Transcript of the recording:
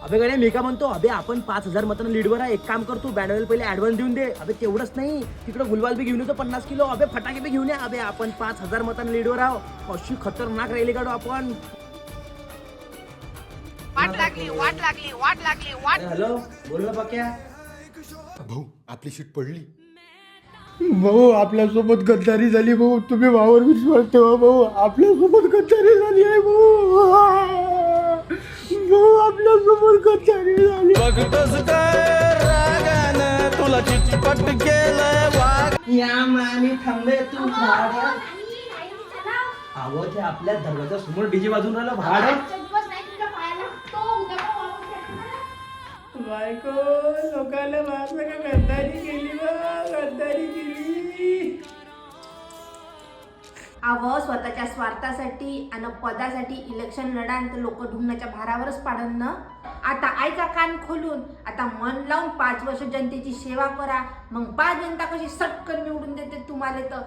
अबे गड्या मी काय म्हणतो, अबे आपण 5,000 मतांना लीडवर आहे. एक काम करतो, बँडवेल पहिले ऍडव्हान्स देऊन दे. अबे तेवढंच नाही, तिकडे गुलवाल बी घेऊन येतो 50 किलो. अबे फटाके बी घेऊन या. अबे आपण 5,000 मतांना लीडवर आहो. अशी खतरनाक रॅली काढू आपण. वाट लागली. हॅलो, बोल ना पक्या. भाऊ आपली शीट पडली. भाऊ आपल्यासोबत गद्दारी झाली भाऊ. तुम्ही भावावर विश्वास ठेवा भाऊ. आपल्यासोबत गद्दारी झाली आहे भाऊ. भाऊ आपल्यासोबत गद्दारी झाली. या मानी थांबे तू भाड्या. अहो ते आपल्या दरवाजा समोर डीजे वाजून राहिलं भाडं. बायको लोकांना मारलं का गद्दारी केली बा, गद्दारी केली. अव स्वतःच्या स्वार्थासाठी आणि पदासाठी इलेक्शन लढा तर लोक ढुंगणाच्या भारावरच पाडन ना. आता ऐका कान खोलून, आता मन लावून 5 वर्ष जनतेची सेवा करा. मग 5 जनता कशी सटकन निवडून देते तुम्हाला. तर